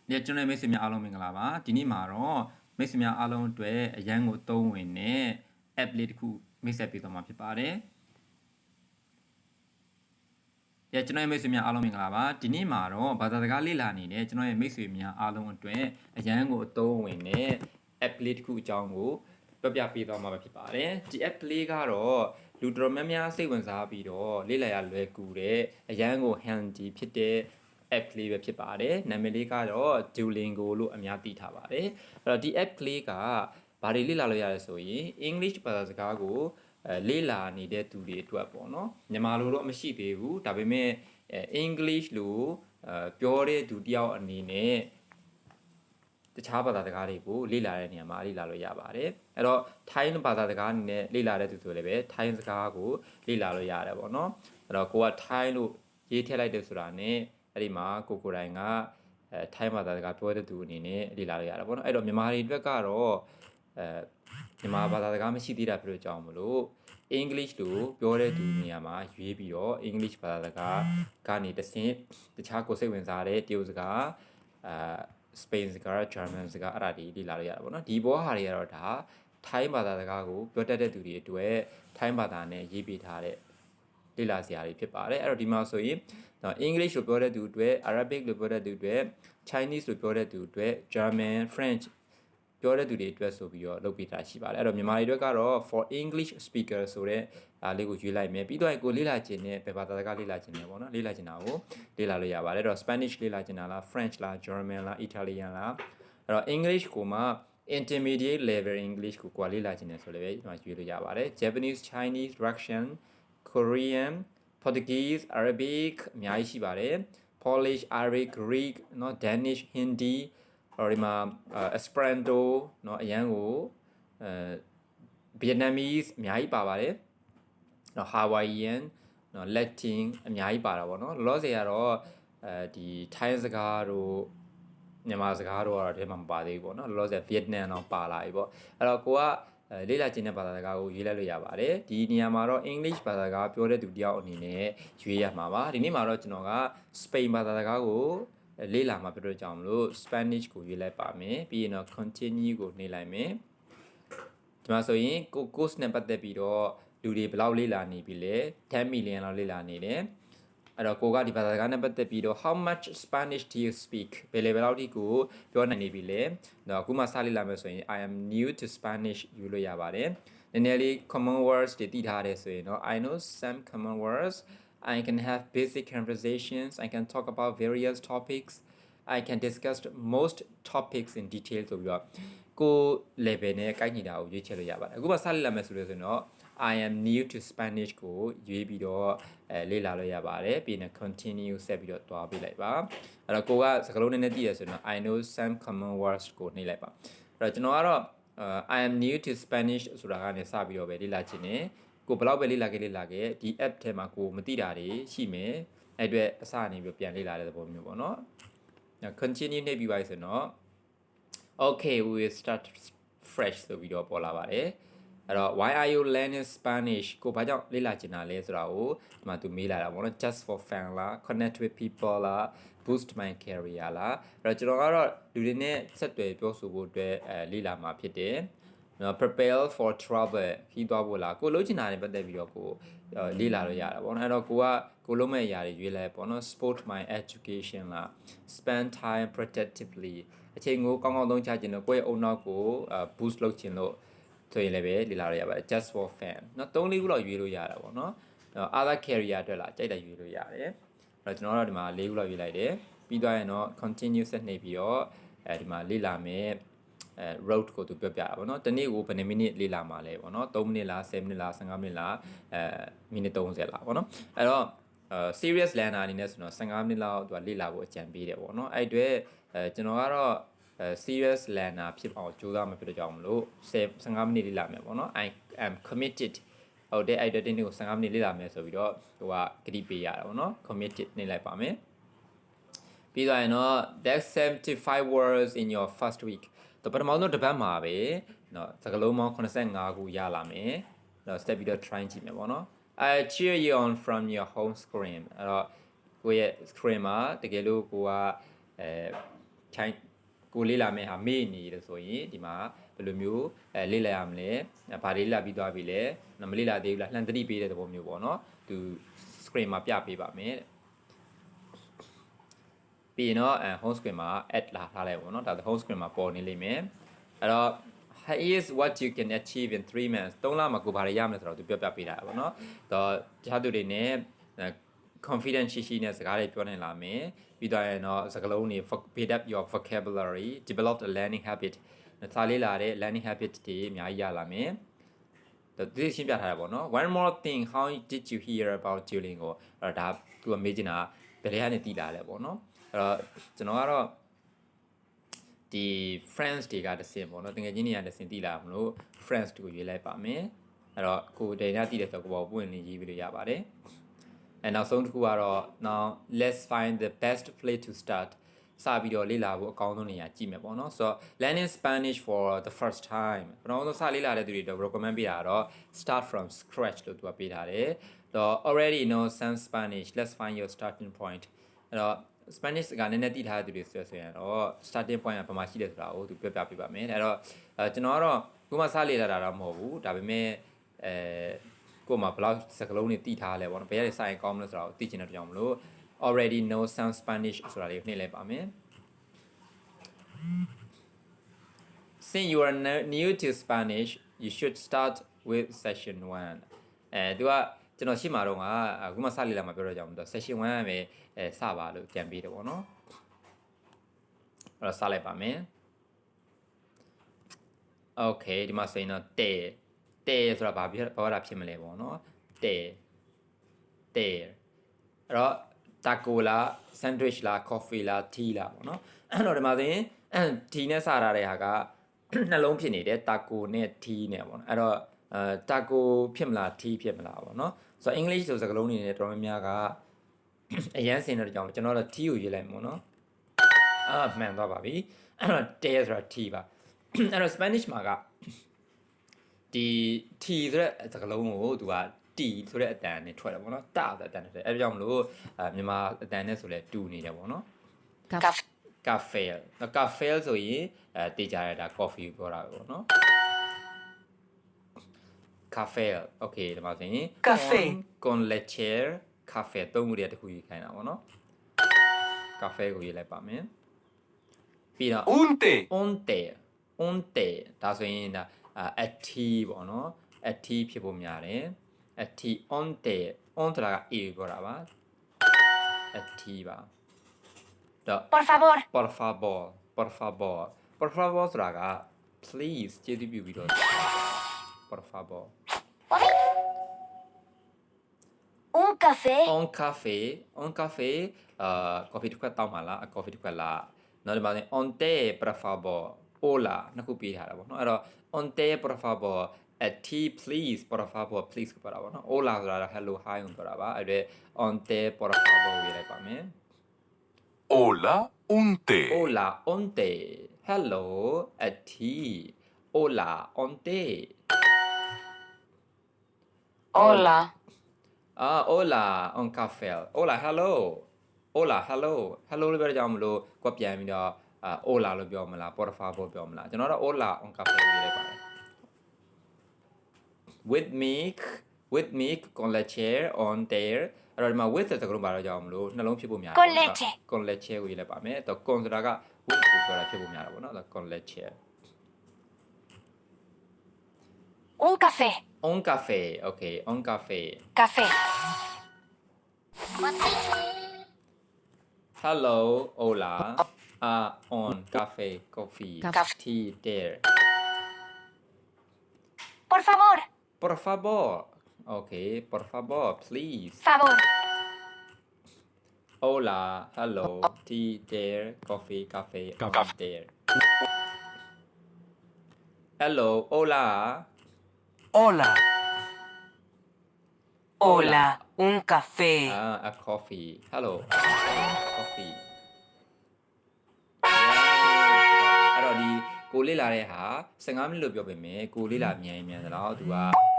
ဒီကျွန်တော်မိတ်ဆွေများအားလုံးမင်္ဂလာပါဒီနေ့မှာတော့မိတ်ဆွေများအားလုံးအတွက်အရန်ကိုသုံးဝင်တဲ့ app လေးတစ်ခုမိတ်ဆက်ပေးသွားမှာဖြစ်ပါတယ်ကျွန်တော်ရဲ့မိတ်ဆွေများအားလုံးမင်္ဂလာပါဒီနေ့မှာတော့ဘာသာစကားလေ့လာနေတဲ့ကျွန်တော်ရဲ့မိတ်ဆွေများအားလုံးအတွက်အရန်ကိုအသုံးဝင်တဲ့ app လေးတစ်ခုအကြောင်းကိုပြပြပေးသွားမှာဖြစ်ပါတယ်ဒီ app လေးကတော့လူတော်များများစိတ်ဝင်စားပြီးတော့လေ့လာရလွယ်ကူတဲ့အရန်ကို handy ဖြစ်တဲ့ app လေးပဲဖြစ်ပါတယ်နာမည်လေးကတော့ Duolingo လို့အများသိထားပါတယ်အဲ့တော့ဒီ app လေးကဘာတွေလေ့လာလို့ရလဲဆိုရင် English ဘာသာစကားကိုလေ့လာနေတဲ့သူတွေအတွက်ပေါ့နော်မြန်မာလိုတော့မရှိသေးဘူးဒါပေမဲ့ English လို့ပြောတဲ့သူတယောက်အနေနဲ့တခြားဘာသာစကားတွေကိုလေ့လာတဲ့နေရာမှာလေ့လာလို့ရပါတယ်အဲ့တော့ Thai ဘာသာစကားအနေနဲ့လေ့လာတဲ့သူဆိုလည်းပဲ Thai စကားကိုလေ့လာလို့ရတယ်ပေါ့နော်အဲ့တော့ကိုက Thai လို့ရေးထည့်လိုက်တယ်ဆိုတာ ਨੇ အဲ့ဒီမှာကိုယ်တိုင်ကThai ဘာသာစကားပြောတဲ့သူအနေနဲ့လေ့လာလို့ရတယ်ပေါ့နော်အဲ့တော့မြန်မာတွေအတွက်ကတော့မြန်မာဘာသာစကားမရှိသေးတာဖြစ်လို့ကြောင်းမလို့ English လို့ပြောတဲ့သူနေရာမှာရွေးပြီးတော့ English ဘာသာစကားကနေတခြားကိုစိတ်ဝင်စားတဲ့တရုတ်စကားSpain စကား German စကားအဲ့ဒါတွေလေ့လာလို့ရတယ်ပေါ့နော်ဒီဘောဟာတွေကတော့ဒါ Thai ဘာသာစကားကိုပြောတတ်တဲ့သူတွေအတွက် Thai ဘာသာနဲ့ရေးပေးထားတဲ့လေ့လာစရာတွေဖြစ်ပါတယ်အဲ့တော့ဒီမှာဆိုရင်English လို့ပြောတဲ့သူအတွက် Arabic လို့ပြောတဲ့သူအတွက် Chinese လို့ပြောတဲ့သူအတွက် German French ပြောတဲ့သူတွေအတွက်ဆိုပြီးတော့လုပ်ပေးတာရှိပါတယ်အဲ့တော့မြန်မာတွေအတွက်ကတော့ for English speaker ဆိုတဲ့လေးကိုရွေးလိုက်မယ်ပြီးတော့ကိုလေ့လာခြင်းနဲ့ဘယ်ဘာသာစကားလေ့လာခြင်းနဲ့ပေါ့နော်လေ့လာခြင်းတာကိုလေ့လာလို့ရပါတယ်အဲ့တော့ Spanish လေ့လာခြင်းတာလား French လား German လား Italian လားအဲ့တော့ English ကိုမှ intermediate level English ကိုလေ့လာခြင်းနဲ့ဆိုလည်းပဲဒီမှာရွေးလို့ရပါတယ် Japanese Chinese Russian Korean Portuguese Arabic အများကြီးရှိပါတယ် Polish Arabic Greek เนาะ Danish Hindi ဒီမှာ Esperanto เนาะအရန်ကိုVietnamese အများကြီးပါပါတယ်เนาะ Hawaiian เนาะ Latin အများကြီးပါတာပေါ့เนาะလောဆယ်ကတော့ဒီ Thai စကားတို့မြန်မာစကားတို့ကတော့ဒီမှာမပါသေးဘူးပေါ့เนาะလောဆယ် Vietnam တော့ပါလာပြီပေါ့အဲ့တော့ကိုကလေ့လာခြင်းတဲ့ဘာသာစကားကိုရေးလိုက်လို့ရပါတယ်ဒီနေရာမှာတော့ English ဘာသာစကားပြောတဲ့သူတယောက်အနေနဲ့ရွေးရမှာပါဒီနေ့မှာတော့ကျွန်တော်က Spain ဘာသာစကားကိုလေ့လာမှာပြတော့ကြောင်းမလို့ Spanish ကိုရွေးလိုက်ပါမယ်ပြီးရင်တော့ continue ကိုနှိပ်လိုက်မယ်ဒီမှာဆိုရင်ကို course နဲ့ပတ်သက်ပြီးတော့လူတွေဘယ်လောက်လေ့လာနေပြီလဲ10 million လောက်လေ့လာနေတယ်အဲ့တော့ကိုကဒီဘာသာစကားနဲ့ပတ်သက်ပြီးတော့ how much Spanish do you speak ဘယ် level လောက်ထိကိုပြောနိုင်နေပြီလဲတော့အခုမှစလေ့လာမယ်ဆိုရင် I am new to Spanish ယူလို့ရပါတယ်နည်းနည်းလေး common words တွေသိထားတယ်ဆိုရင်တော့ I know some common words I can have basic conversations I can talk about various topics I can discuss most topics in detail ဆိုပြီးတော့ကို level နဲ့ကိုက်ညီတာကိုရွေးချယ်လို့ရပါတယ်အခုမှစလေ့လာမယ်ဆိုလို့ဆိုရင်တော့I am new to Spanish ကိုရွေးပြီးတော့လေ့လာလို့ရပါတယ်ပြီးရင် continue ဆက်ပြီးတော့တွားပေးလိုက်ပါအဲ့တော့ကိုကစကားလုံးနည်းနည်းသိရဆိုတော့ I know some common words ကိုနှိပ်လိုက်ပါအဲ့တော့ကျွန်တော်ကတော့I am new to Spanish ဆိုတာကနေစပြီးတော့ပဲလေ့လာခြင်းနဲ့ကိုဘယ်လောက်ပဲလေ့လာခဲ့ဒီ app ထဲမှာကိုမသိတာတွေရှိမယ်အဲ့အတွက်အစအနေပြီးပြန်လေ့လာတဲ့သဘောမျိုးပေါ့နော် continue နှိပ်ပြီးပါဆိုတော့ okay we will start fresh ဆိုပြီးတော့ပေါ်လာပါတယ်အဲ့တော့ why are you learning Spanish ကိုဘာကြောင့်လေ့လာချင်တာလဲဆိုတာကိုဒီမှာသူမေးလာတာပေါ့နော် just for fun လား connect with people လား boost my career လားအဲ့တော့ကျွန်တော်ကတော့လူတွေနဲ့ဆက်သွယ်ပြောဆိုဖို့အတွက်လေ့လာမှာဖြစ်တယ်နော် prepare for travel ခီးသွားဖို့လားကိုလုံးချင်တာနဲ့ပတ်သက်ပြီးတော့ကိုလေ့လာလို့ရတာပေါ့နော်အဲ့တော့ကိုလုံးမဲ့အရာတွေရွေးလိုက်ပေါ့နော် support my education လား spend time productively အချိန်ကိုကောင်းကောင်းသုံးချခြင်းလို့ကိုယ့်ရဲ့အုံနောက်ကို boost လုပ်ခြင်းလို့ဆိုရင်လည်းပဲလေ့လာရပါတယ် just for fun เนาะ3-4ခုလောက်ရွေးလို့ရတာပေါ့เนาะ other career အတွက်လာကြိုက်တယ်ရွေးလို့ရတယ်အဲ့တော့ကျွန်တော်တို့ဒီမှာ4ခုလောက်ရွေးလိုက်တယ်ပြီးသွားရင်တော့ continue ဆက်နှိပ်ပြီးတော့ဒီမှာလေ့လာမယ်road ကိုသူပြောပြတာပေါ့เนาะတနေ့ကိုဘယ်နှမိနစ်လေ့လာမှာလဲပေါ့เนาะ3မိနစ်လား10မိနစ်လား15မိနစ်လားမိနစ်30လားပေါ့เนาะအဲ့တော့serious learner အနေနဲ့ဆိုတော့15မိနစ်လောက်သူကလေ့လာဖို့အကြံပေးတယ်ပေါ့เนาะအဲ့အတွက်ကျွန်တော်ကတော့serious learner ဖြစ်အောင်ကြိုးစားမှာဖြစ်တဲ့ကြောင့်မလို့15မိနစ်လေ့လာမယ်ပေါ့နော် I am committed ဟုတ်တဲ့အဲ့တဲ့တင်းကို15မိနစ်လေ့လာမယ်ဆိုပြီးတော့ဟိုကဂရိပေးရတာပေါ့နော် committed နေလိုက်ပါမယ်ပြီးတော့ရင်တော့ that's 75 words in your first week တော့ပထမဆုံးတစ်ပတ်မှာပဲเนาะစကားလုံးပေါင်း85ခုရလာမယ်เนาะ step ပြီးတော့ try ကြည့်မယ်ပေါ့နော် I cheer you on from your home screen အဲ့တော့ကိုရဲ့ screen မှာတကယ်လို့ကိုက ချိုင်းကိုလေးလာမယ်ဟာမေ့နေတယ်ဆိုရင်ဒီမှာဘယ်လိုမျိုးလေးလာရမလဲဘာလေးလာပြီးသွားပြီလဲမလေးလာသေးဘူးလားလှန်သတိပေးတဲ့သဘောမျိုးပေါ့နော်သူ screen မှာပြပေးပါမယ်ပြီးရင်တော့ home screen မှာ add လာထားလိုက်ပေါ့နော်ဒါ home screen မှာပေါ်နေလိမ့်မယ်အဲ့တော့ here's what you can achieve in 3 months 3လမှာကိုဘာတွေရမလဲဆိုတော့သူပြောပြပေးတာပေါ့နော်တော့တခြားသူတွေနဲ့ confidence ရှိနဲ့စကားတွေပြောနိုင်လာမယ်ပြီးတော့ရင်တော့စကားလုံးတွေ build up your vocabulary develop a learning habit စာလေးလာတဲ့ learning habit တွေအများကြီးရလာမယ်ဒီရှင်းပြထားတာပေါ့နော် one more thing how did you hear about Duolingo အဲ့ဒါသူကမေးချင်တာဘယ်ကနေတည်လာလဲပေါ့နော်အဲ့တော့ကျွန်တော်ကတော့ဒီ friends တွေကတစင်ပေါ့နော်တကယ်ချင်းတွေကတစင်တည်လာမလို့ friends တူရွေးလိုက်ပါမယ်အဲ့တော့ကိုဒေနာတည်တဲ့ဆိုကိုပွင့်နေရေးပြီးလို့ရပါတယ်and နောက်ဆုံးတစ်ခုကတော့ now let's find the best place to start စပြီးတော့လေ့လာဖို့အကောင်းဆုံးနေရာကြည့်မယ်ပေါ့နော်ဆိုတော့ learning Spanish for the first time ပထမဆုံးစလေ့လာတဲ့သူတွေတော့ recommend ပေးတာတော့ start from scratch လို့သူကပေးထားတယ်တော့ already know some Spanish let's find your starting point အဲ့တော့ Spanish ကနည်းနည်းသိထားတဲ့သူတွေဆိုရင်တော့ starting point ကဘာမှရှိတယ်ဆိုတာကိုသူပြောပြပေးပါမယ်အဲ့တော့ကျွန်တော်ကတော့ခုမှစလေ့လာတာတော့မဟုတ်ဘူးဒါပေမဲ့ကိုမှဘလောက်စကားလုံးတွေတည်ထားလဲပေါ့နော်ဘယ်ရည်ဆိုင်ကောင်းမလဲဆိုတာကိုသိချင်တဲ့ကြောင့်မလို့ already know some Spanish ဆိုတာလေးကိုနှိမ့်လိုက်ပါမယ် Since you are new to Spanish you should start with session 1သူကကျွန်တော်ရှင်းမှာတော့အခုမှစလေ့လာမှာပြောတော့ကြောင့် session 1ပဲစပါလို့ကြံပေးတယ်ပေါ့နော်အဲ့တော့စလိုက်ပါမယ် Okay ဒီမှာဆိုရင်တော့တဲဆိုတာဘာတာဖြစ်မလဲပေါ့နော်တဲအဲ့တော့ taco လား sandwich လား coffee လား tea လားပေါ့နော်အဲ့တော့ဒီမှာဆိုရင် tea နဲ့စထားတဲ့ဟာကနှလုံးဖြစ်နေတယ် taco နဲ့ tea နဲ့ပေါ့နော်အဲ့တော့taco ဖြစ်မလား tea ဖြစ်မလားပေါ့နော်ဆိုတော့ English ဆိုစကားလုံးတွေနဲ့တော်တော်များများကအရန်စင်တဲ့ကြောင့်ကျွန်တော်တော့ tea ကိုရေးလိုက်မှာပေါ့နော်မှန်သွားပါပြီအဲ့တော့တဲဆိုတာ tea ပါအဲ့တော့ Spanish မှာကဒီ T ဆိုတဲ့စကားလုံးကိုသူက T ဆိုတဲ့အတန်နဲ့ထွက်တယ်ပေါ့နော်တတဲ့အတန်နဲ့ထွက်အဲ့ဒါကြောင့်မလို့မြန်မာအတန်နဲ့ဆိုလဲတူနေတယ်ပေါ့နော် cafe ဆိုရင်တေးကြရတာ coffee ပြောတာပေါ့နော် cafe okay ဒီမှာဆိုရင် cafe con leche cafe သုံးခုတည်းတစ်ခုရေးခိုင်းတာပေါ့နော် cafe ကိုရေးလိုက်ပါမယ်ပြီးတော့ unte ဒါဆိုရင်ဒါa tea ပေါ့နော် a tea ဖြစ်ဖို့များတယ် a tea onte on ဆိုတာက a ပြောတာပါ a tea ပါတော့ por favor ဆိုတာက please ကျေးဇူးပြုပြီးတော့ por favor un café on cafe coffee တစ်ခွက်တောက်ပါလား coffee တစ်ခွက်လားနောက်ဒီမှာ onte por favor hola နှစ်ခုပေးထားတာပေါ့နော်အဲ့တော့ onte por favor a tea please por favor please ပြောတာပေါ့နော် hola ဆိုတာ hello hi ကိုပြောတာပါအဲ့ဒါ onte por favor ရေးလိုက်ပါမယ် Hola, un té. hola onte hello a tea hola onte hola hola on cafe hola hello hello လို့ပြောကြအောင်မလို့ကိုပြန်ပြီးတော့hola လို့ပြောမလား por favor ပြောမလားကျွန်တော်တော့ hola on cafe ရေးလိုက်ပါတယ် with milk con leche on there အဲ့တော့ဒီမှာ with တဲ့စကားလုံးပါတော့ကြအောင်မလို့နှလုံးဖြစ်ဖို့များတယ် con leche ကိုရေးလိုက်ပါမယ်တော့ con ဆိုတာက with ကိုပြောတာဖြစ်ဖို့များတာပေါ့နော် con leche un café okay on cafe café hello hola on cafe coffee tea there por favor okay por favor please favor hola hello tea there coffee cafe on there hello hola hola un café a coffee hello coffee အဲ့တော့ဒီကိုလေးလာတဲ့ဟာ15မိနစ်လို့ပြောပေမဲ့ကိုလေးလာမြန်သလားသူက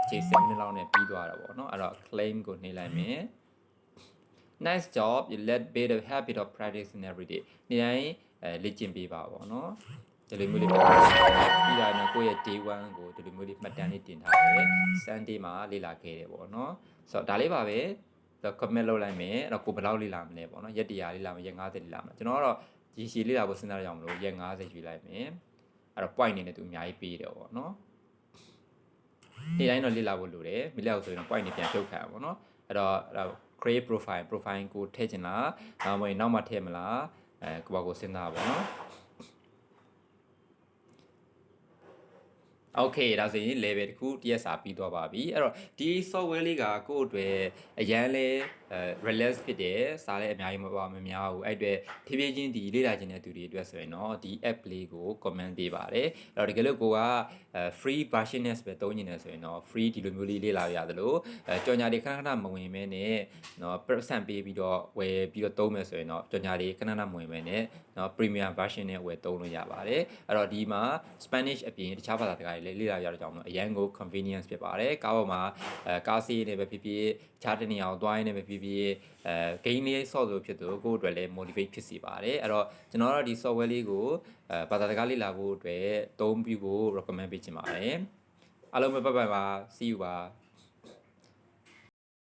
ချိန်7မိနစ်လောက်နဲ့ပြီးသွားတာပေါ့နော်အဲ့တော့ claim ကိုနှိပ်လိုက်မယ် nice job you let build a habit of practicing every day နေ့တိုင်း လေ့ကျင့်ပေးပါပေါ့နော်ဒီလိုမျိုးလေးပြောပြီးတာနော်ကိုယ့်ရဲ့ day 1ကိုဒီလိုမျိုးလေးမှတ်တမ်းလေးတင်ထားတယ် Sunday မှာလေ့လာခဲ့တယ်ပေါ့နော်ဆိုတော့ဒါလေးပါပဲတော့ comment လုပ်လိုက်မယ်အဲ့တော့ကိုဘယ်လောက်လေ့လာမလဲပေါ့နော်ရက်100လေ့လာမယ်ရက်50လေ့လာမယ်ကျွန်တော်ကတော့ဒီရှည်လေ့လာဖို့စဉ်းစားရအောင်မလို့ရက်50ရွေးလိုက်မယ်အဲ့တော့ point နေနဲ့သူအများကြီးပေးတယ်ပေါ့နော်ဒီတိုင်းတော့လေ့လာဖို့လိုတယ်မလေ့လာဆိုရင်တော့ point နေပြန်ဖြုတ်ခံရပါပေါ့နော်အဲ့တော့ create profile ကိုထည့်ချင်လားဒါမှမဟုတ်နောက်မှထည့်မလားကိုယ့်ဘာကိုစဉ်းစားပါပေါ့နော်โอเคဒါဆိုရင် level တစ်ခုတရက်စာပြီးသွားပါပြီအဲ့တော့ဒီ software လေးကကိုယ့်အတွက်အရန်လဲrelax ဖြစ်တယ်စားလဲအများကြီးမများဘူးအဲ့အတွက်ဖြည်းဖြည်းချင်းဒီလေ့လာခြင်းတဲ့သူတွေအတွက်ဆိုရင်တော့ဒီ app လေးကို comment ပေးပါတယ်အဲ့တော့တကယ်လို့ကိုကfree version နဲ့ပဲသုံးနေတယ်ဆိုရင်တော့ free ဒီလိုမျိုးလေးလေ့လာရသလိုကြော်ညာတွေခဏခဏမဝင်မဲနဲ့เนาะ percent ပေးပြီးတော့ဝယ်ပြီးတော့သုံးမယ်ဆိုရင်တော့ကြော်ညာတွေခဏခဏမဝင်မဲနဲ့เนาะ premium version နဲ့ဝယ်သုံးလို့ရပါတယ်အဲ့တော့ဒီမှာ Spanish အပြင်တခြားဘာသာစကားတွေလည်းလေ့လာရတဲ့ကြောင့်အရန်ကို convenience ဖြစ်ပါတယ်ကားပေါ်မှာကားစီးနေပဲဖြစ်ဖြစ်ခြားတဲ့နေရာကိုသွားရင်းနေပဲဖြစ်ဖြစ်game လေးဆော့လို့ဖြစ်သူကိုယ့်အတွက်လည်း motivate ဖြစ်စေပါတယ်အဲ့တော့ကျွန်တော်တို့ဒီ software လေးကိုဘာသာစကားလေ့လာဖို့အတွက်သုံးပြီးဖို့ recommend ပေးချင်ပါတယ်အားလုံးပဲbye bye ပါ see you ပါ